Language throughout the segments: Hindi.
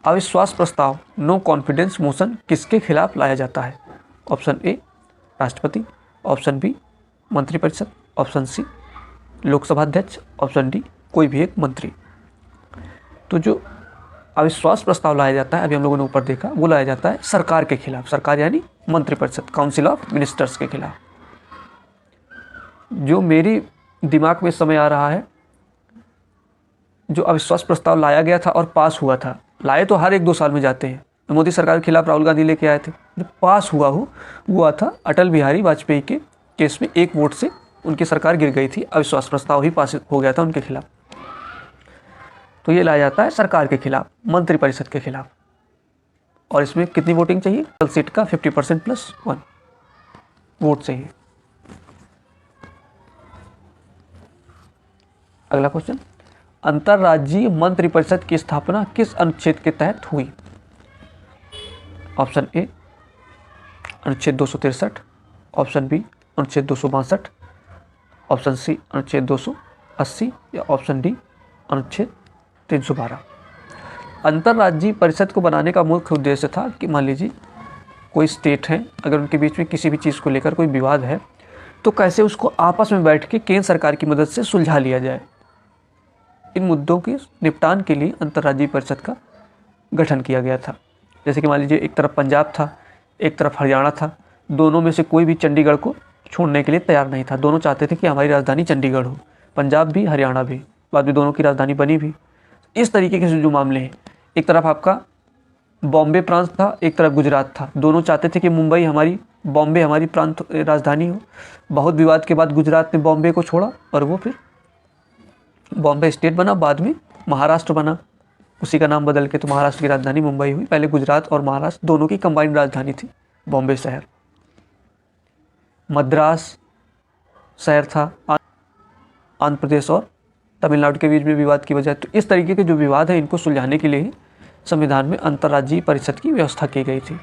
अविश्वास प्रस्ताव नो कॉन्फिडेंस मोशन किसके खिलाफ लाया जाता है? ऑप्शन ए राष्ट्रपति, ऑप्शन बी मंत्रिपरिषद, ऑप्शन सी लोकसभा अध्यक्ष, ऑप्शन डी कोई भी एक मंत्री। तो जो अविश्वास प्रस्ताव लाया जाता है, अभी हम लोगों ने ऊपर देखा, वो लाया जाता है सरकार के खिलाफ, सरकार यानी मंत्रिपरिषद, काउंसिल ऑफ मिनिस्टर्स के खिलाफ। जो मेरी दिमाग में इस समय आ रहा है, जो अविश्वास प्रस्ताव लाया गया था और पास हुआ था, लाए तो हर 1-2 साल में जाते हैं, मोदी सरकार के खिलाफ राहुल गांधी लेके आए थे, जो पास हुआ था अटल बिहारी वाजपेयी के केस में 1 वोट से उनकी सरकार गिर गई थी, अविश्वास प्रस्ताव ही पास हो गया था उनके खिलाफ। तो ये लाया जाता है सरकार के खिलाफ, मंत्रिपरिषद के खिलाफ। और इसमें कितनी वोटिंग चाहिए? सीट का 50% + 1 वोट चाहिए। अगला क्वेश्चन, अंतर्राज्यीय मंत्रिपरिषद की स्थापना किस अनुच्छेद के तहत हुई? ऑप्शन ए अनुच्छेद 263, ऑप्शन बी अनुच्छेद 262, ऑप्शन सी अनुच्छेद 280 या ऑप्शन डी अनुच्छेद 312। अंतर्राज्यीय परिषद को बनाने का मुख्य उद्देश्य था कि मान लीजिए कोई स्टेट है, अगर उनके बीच में किसी भी चीज़ को लेकर कोई विवाद है, तो कैसे उसको आपस में बैठ के केंद्र सरकार की मदद से सुलझा लिया जाए। इन मुद्दों के निपटान के लिए अंतर्राज्यीय परिषद का गठन किया गया था। जैसे कि मान लीजिए एक तरफ पंजाब था, एक तरफ हरियाणा था, दोनों में से कोई भी चंडीगढ़ को छोड़ने के लिए तैयार नहीं था। दोनों चाहते थे कि हमारी राजधानी चंडीगढ़ हो, पंजाब भी हरियाणा भी, बाद में दोनों की राजधानी बनी भी। इस तरीके के जो मामले हैं, एक तरफ आपका बॉम्बे प्रांत था, एक तरफ गुजरात था, दोनों चाहते थे कि मुंबई हमारी, बॉम्बे हमारी प्रांत राजधानी हो। बहुत विवाद के बाद गुजरात ने बॉम्बे को छोड़ा और वो फिर बॉम्बे स्टेट बना, बाद में महाराष्ट्र बना, उसी का नाम बदल के तो महाराष्ट्र की राजधानी मुंबई हुई। पहले गुजरात और महाराष्ट्र दोनों की कंबाइंड राजधानी थी बॉम्बे शहर। मद्रास शहर था आंध्र प्रदेश और तमिलनाडु के बीच में विवाद की वजह। तो इस तरीके के जो विवाद है, इनको सुलझाने के लिए संविधान में अंतर्राज्यीय परिषद की व्यवस्था की गई थी।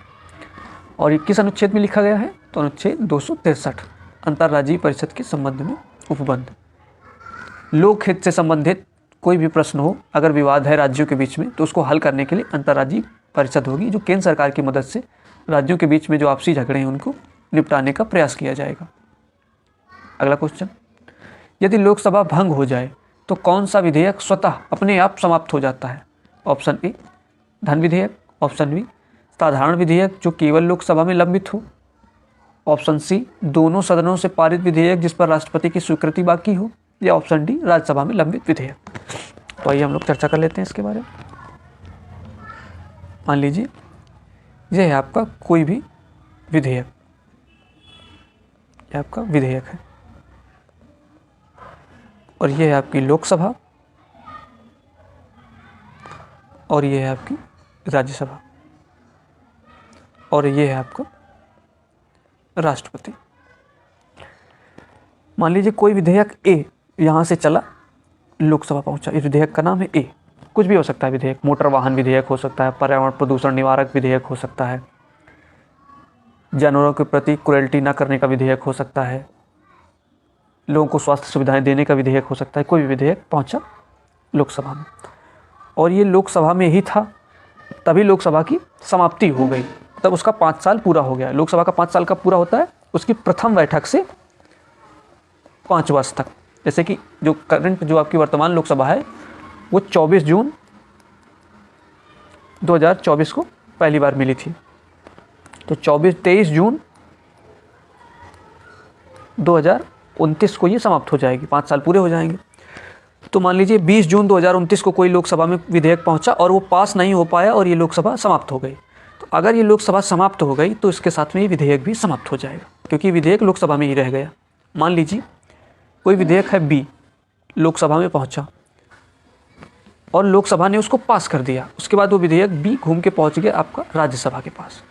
और ये किस अनुच्छेद में लिखा गया है? तो अनुच्छेद 263 अंतर्राज्यीय परिषद के संबंध में उपबंध। लोक हित से संबंधित कोई भी प्रश्न हो, अगर विवाद है राज्यों के बीच में, तो उसको हल करने के लिए अंतर्राज्यीय परिषद होगी, जो केंद्र सरकार की मदद से राज्यों के बीच में जो आपसी झगड़े हैं उनको निपटाने का प्रयास किया जाएगा। अगला क्वेश्चन, यदि लोकसभा भंग हो जाए तो कौन सा विधेयक स्वतः अपने आप समाप्त हो जाता है? ऑप्शन ए धन विधेयक, ऑप्शन बी साधारण विधेयक जो केवल लोकसभा में लंबित हो, ऑप्शन सी दोनों सदनों से पारित विधेयक जिस पर राष्ट्रपति की स्वीकृति बाकी हो, या ऑप्शन डी राज्यसभा में लंबित विधेयक। तो आइए हम लोग चर्चा कर लेते हैं इसके बारे में। मान लीजिए यह है आपका कोई भी विधेयक, यह आपका विधेयक है, और यह है आपकी लोकसभा, और यह है आपकी राज्यसभा, और यह है आपका राष्ट्रपति। मान लीजिए कोई विधेयक ए यहाँ से चला, लोकसभा पहुंचा, इस विधेयक का नाम है ए। कुछ भी हो सकता है विधेयक, मोटर वाहन विधेयक हो सकता है, पर्यावरण प्रदूषण निवारक विधेयक हो सकता है, जानवरों के प्रति क्रूएल्टी ना करने का विधेयक हो सकता है, लोगों को स्वास्थ्य सुविधाएं देने का विधेयक हो सकता है। कोई भी विधेयक पहुंचा लोकसभा में, और ये लोकसभा में ही था, तभी लोकसभा की समाप्ति हो गई, तब उसका 5 साल पूरा हो गया। लोकसभा का 5 साल का पूरा होता है उसकी प्रथम बैठक से 5 वर्ष तक। जैसे कि जो करंट जो आपकी वर्तमान लोकसभा है वो 24 जून 2024 को पहली बार मिली थी, तो 23 जून 2029 को ये समाप्त हो जाएगी, 5 साल पूरे हो जाएंगे। तो मान लीजिए 20 जून 2029 को कोई लोकसभा में विधेयक पहुंचा और वो पास नहीं हो पाया और ये लोकसभा समाप्त हो गई। तो अगर ये लोकसभा समाप्त हो गई तो इसके साथ में ये विधेयक भी समाप्त हो जाएगा, क्योंकि विधेयक लोकसभा में ही रह गया। मान लीजिए कोई विधेयक है बी, लोकसभा में पहुंचा और लोकसभा ने उसको पास कर दिया, उसके बाद वो विधेयक बी घूम के पहुंच गया आपका राज्यसभा के पास।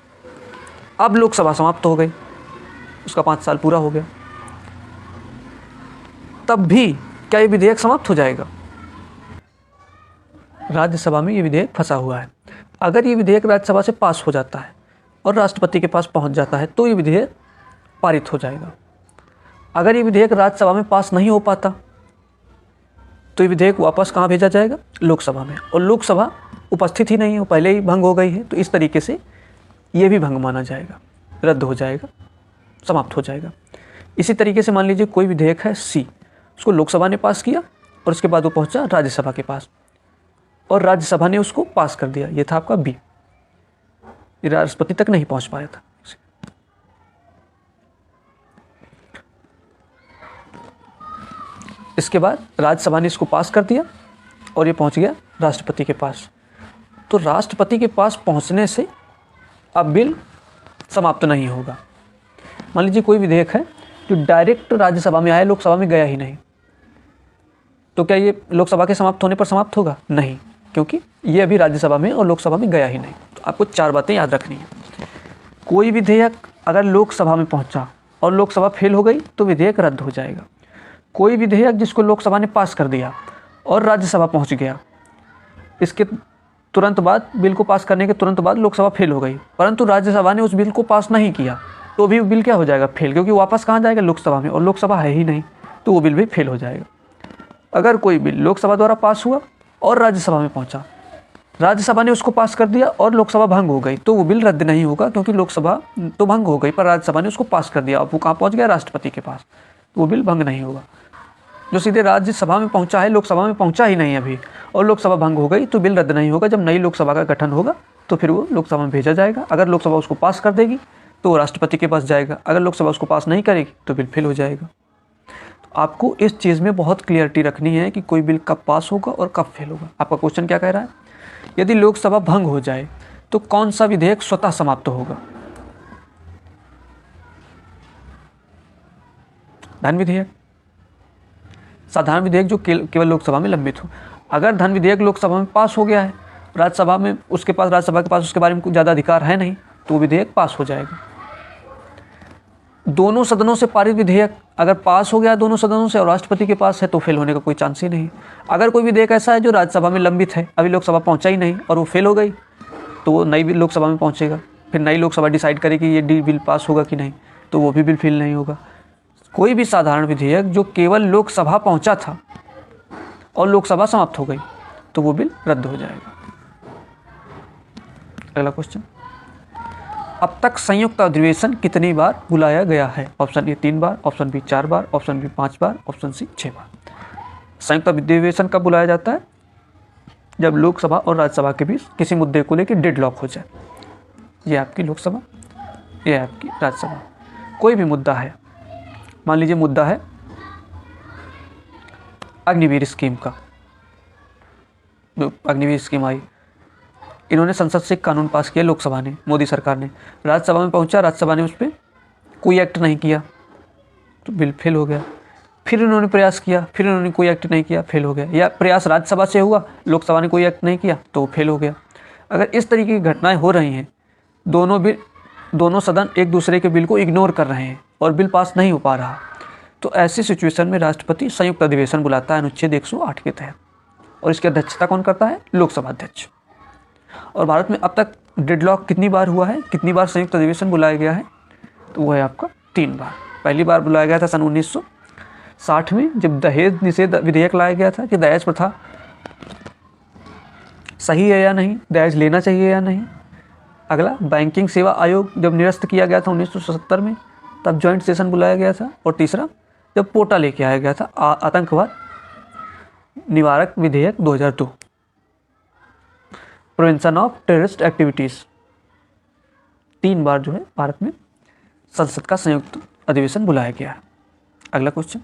अब लोकसभा समाप्त हो गई, उसका 5 साल पूरा हो गया, तब भी क्या ये विधेयक समाप्त हो जाएगा? राज्यसभा में ये विधेयक फंसा हुआ है। अगर ये विधेयक राज्यसभा से पास हो जाता है और राष्ट्रपति के पास पहुंच जाता है तो ये विधेयक पारित हो जाएगा। अगर ये विधेयक राज्यसभा में पास नहीं हो पाता तो ये विधेयक वापस कहाँ भेजा जाएगा? लोकसभा में। और लोकसभा उपस्थित ही नहीं है, वो पहले ही भंग हो गई है, तो इस तरीके से ये भी भंग माना जाएगा, रद्द हो जाएगा, समाप्त हो जाएगा। इसी तरीके से मान लीजिए कोई विधेयक है सी, उसको लोकसभा ने पास किया और उसके बाद वो पहुंचा राज्यसभा के पास और राज्यसभा ने उसको पास कर दिया, ये था आपका बी, ये राष्ट्रपति तक नहीं पहुंच पाया था। इसके बाद राज्यसभा ने इसको पास कर दिया और ये पहुंच गया राष्ट्रपति के पास। तो राष्ट्रपति के पास पहुंचने से अब बिल समाप्त नहीं होगा। मान लीजिए कोई विधेयक है जो डायरेक्ट राज्यसभा में आया, लोकसभा में गया ही नहीं, तो क्या ये लोकसभा के समाप्त होने पर समाप्त होगा? नहीं, क्योंकि ये अभी राज्यसभा में और लोकसभा में गया ही नहीं। तो आपको 4 बातें याद रखनी है। कोई विधेयक अगर लोकसभा में पहुंचा और लोकसभा फेल हो गई तो विधेयक रद्द हो जाएगा। कोई विधेयक जिसको लोकसभा ने पास कर दिया और राज्यसभा पहुंच गया, इसके तुरंत बाद, बिल को पास करने के तुरंत बाद लोकसभा फेल हो गई, परंतु राज्यसभा ने उस बिल को पास नहीं किया, तो भी बिल क्या हो जाएगा? फेल, क्योंकि वापस कहाँ जाएगा? लोकसभा में, और लोकसभा है ही नहीं, तो वो बिल भी फेल हो जाएगा। अगर कोई बिल लोकसभा द्वारा पास हुआ और राज्यसभा में पहुंचा, राज्यसभा ने उसको पास कर दिया और लोकसभा भंग हो गई, तो वो बिल रद्द नहीं होगा, क्योंकि लोकसभा तो भंग हो गई पर राज्यसभा ने उसको पास कर दिया। अब वो कहाँ पहुँच गया? राष्ट्रपति के पास, तो वो बिल भंग नहीं होगा। जो सीधे राज्यसभा में पहुंचा है, लोकसभा में पहुंचा ही नहीं अभी, और लोकसभा भंग हो गई, तो बिल रद्द नहीं होगा। जब नई लोकसभा का गठन होगा तो फिर वो लोकसभा में भेजा जाएगा। अगर लोकसभा उसको पास कर देगी तो वो राष्ट्रपति के पास जाएगा, अगर लोकसभा उसको पास नहीं करेगी तो बिल फेल हो जाएगा। तो आपको इस चीज़ में बहुत क्लियरिटी रखनी है कि कोई बिल कब पास होगा और कब फेल होगा। आपका क्वेश्चन क्या कह रहा है? यदि लोकसभा भंग हो जाए तो कौन सा विधेयक स्वतः समाप्त होगा? धन विधेयक, साधारण विधेयक जो केवल लोकसभा में लंबित हो। अगर धन विधेयक लोकसभा में पास हो गया है, राज्यसभा में उसके पास, राज्यसभा के पास उसके बारे में कुछ ज़्यादा अधिकार है नहीं, तो वो विधेयक पास हो जाएगा। दोनों सदनों से पारित विधेयक अगर पास हो गया दोनों सदनों से और राष्ट्रपति के पास है, तो फेल होने का कोई चांस ही नहीं। अगर कोई विधेयक ऐसा है जो राज्यसभा में लंबित है, अभी लोकसभा पहुंचा ही नहीं और वो फेल हो गई, तो वो नई लोकसभा में पहुंचेगा, फिर नई लोकसभा डिसाइड करेगी ये बिल पास होगा कि नहीं, तो वो भी बिल फेल नहीं होगा। कोई भी साधारण विधेयक जो केवल लोकसभा पहुंचा था और लोकसभा समाप्त हो गई, तो वो बिल रद्द हो जाएगा। अगला क्वेश्चन, अब तक संयुक्त अधिवेशन कितनी बार बुलाया गया है? ऑप्शन ए 3 बार, ऑप्शन बी 4 बार, ऑप्शन बी 5 बार, ऑप्शन सी 6 बार। संयुक्त अधिवेशन कब बुलाया जाता है? जब लोकसभा और राज्यसभा के बीच किसी मुद्दे को लेकर डेडलॉक हो जाए। ये आपकी लोकसभा, ये आपकी राज्यसभा। कोई भी मुद्दा है, मान लीजिए मुद्दा है अग्निवीर स्कीम का, जो अग्निवीर स्कीम आई, इन्होंने संसद से एक कानून पास किया लोकसभा ने, मोदी सरकार ने, राज्यसभा में पहुंचा, राज्यसभा ने उस पर कोई एक्ट नहीं किया, तो बिल फेल हो गया। फिर इन्होंने प्रयास किया, फिर इन्होंने कोई एक्ट नहीं किया, फेल हो गया। या प्रयास राज्यसभा से हुआ, लोकसभा ने कोई एक्ट नहीं किया, तो वो फेल हो गया। अगर इस तरीके की घटनाएं हो रही हैं, दोनों सदन एक दूसरे के बिल को इग्नोर कर रहे हैं और बिल पास नहीं हो पा रहा, तो ऐसी सिचुएशन में राष्ट्रपति संयुक्त अधिवेशन बुलाता है अनुच्छेद 108 के तहत, और इसकी अध्यक्षता कौन करता है? लोकसभा अध्यक्ष। और भारत में अब तक डेडलॉक कितनी बार हुआ है, कितनी बार संयुक्त अधिवेशन बुलाया गया है? तो वो है आपका 3 बार। पहली बार बुलाया गया था सन 1960 में, जब दहेज निषेध विधेयक लाया गया था कि दहेज प्रथा सही है या नहीं, दहेज लेना चाहिए या नहीं। अगला, बैंकिंग सेवा आयोग जब निरस्त किया गया था 1970 में, तब ज्वाइंट सेशन बुलाया गया था। और तीसरा, जब पोटा लेके आया गया था, आतंकवाद निवारक विधेयक 2002, प्रिवेंशन ऑफ टेररिस्ट एक्टिविटीज़। 3 बार जो है भारत में संसद का संयुक्त अधिवेशन बुलाया गया है। अगला क्वेश्चन,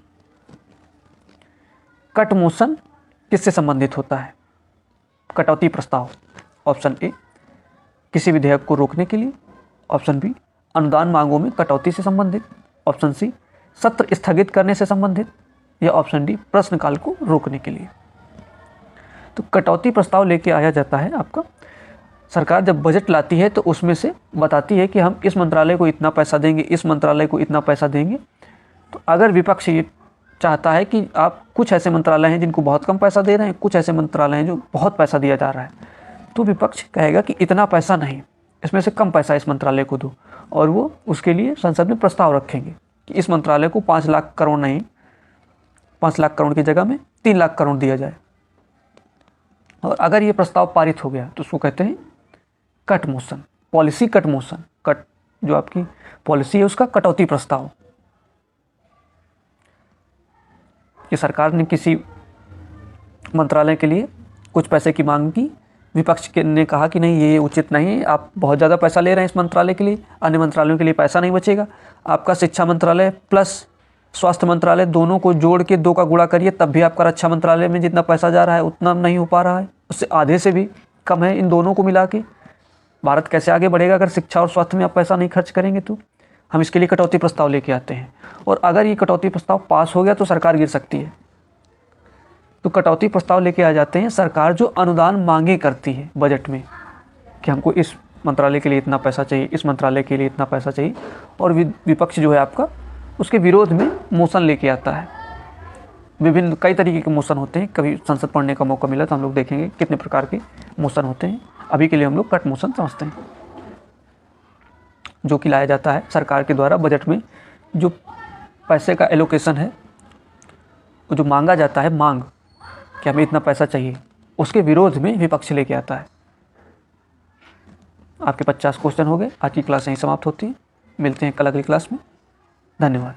कट मोशन किससे संबंधित होता है? कटौती प्रस्ताव। ऑप्शन ए, किसी विधेयक को रोकने के लिए, ऑप्शन बी, अनुदान मांगों में कटौती से संबंधित, ऑप्शन सी, सत्र स्थगित करने से संबंधित, या ऑप्शन डी, प्रश्नकाल को रोकने के लिए। तो कटौती प्रस्ताव लेके आया जाता है आपका, सरकार जब बजट लाती है तो उसमें से बताती है कि हम इस मंत्रालय को इतना पैसा देंगे, इस मंत्रालय को इतना पैसा देंगे। तो अगर विपक्ष ये चाहता है कि आप, कुछ ऐसे मंत्रालय हैं जिनको बहुत कम पैसा दे रहे हैं, कुछ ऐसे मंत्रालय हैं जो बहुत पैसा दिया जा रहा है, तो विपक्ष कहेगा कि इतना पैसा नहीं, इसमें से कम पैसा इस मंत्रालय को दो, और वो उसके लिए संसद में प्रस्ताव रखेंगे कि इस मंत्रालय को 5 लाख करोड़ नहीं, 5 लाख करोड़ की जगह में 3 लाख करोड़ दिया जाए। और अगर ये प्रस्ताव पारित हो गया तो उसको कहते हैं cut motion, policy cut motion. Cut जो आपकी पॉलिसी है उसका कटौती प्रस्ताव, कि सरकार ने किसी मंत्रालय के लिए कुछ पैसे की मांग की, विपक्ष ने कहा कि नहीं ये उचित नहीं है, आप बहुत ज़्यादा पैसा ले रहे हैं इस मंत्रालय के लिए, अन्य मंत्रालयों के लिए पैसा नहीं बचेगा, आपका शिक्षा मंत्रालय प्लस स्वास्थ्य मंत्रालय दोनों को जोड़ के 2 का गुणा करिए, तब भी आपका रक्षा मंत्रालय में जितना पैसा जा रहा है उतना नहीं हो पा रहा है, उससे आधे से भी कम है। इन दोनों को मिला के भारत कैसे आगे बढ़ेगा अगर शिक्षा और स्वास्थ्य में आप पैसा नहीं खर्च करेंगे? तो हम इसके लिए कटौती प्रस्ताव लेके आते हैं, और अगर ये कटौती प्रस्ताव पास हो गया तो सरकार गिर सकती है। तो कटौती प्रस्ताव लेके आ जाते हैं सरकार जो अनुदान मांगे करती है बजट में, कि हमको इस मंत्रालय के लिए इतना पैसा चाहिए, इस मंत्रालय के लिए इतना पैसा चाहिए, और विपक्ष जो है आपका उसके विरोध में मोशन लेके आता है। विभिन्न कई तरीके के मोशन होते हैं, कभी संसद पढ़ने का मौका मिला तो हम लोग देखेंगे कितने प्रकार के मोशन होते हैं। अभी के लिए हम लोग कट मोशन समझते हैं, जो कि लाया जाता है सरकार के द्वारा बजट में, जो पैसे का एलोकेशन है, जो मांगा जाता है, मांग कि हमें इतना पैसा चाहिए, उसके विरोध में विपक्ष लेके आता है। आपके 50 क्वेश्चन हो गए। आज की क्लास यहीं समाप्त होती है। मिलते हैं कल अगली क्लास में। धन्यवाद।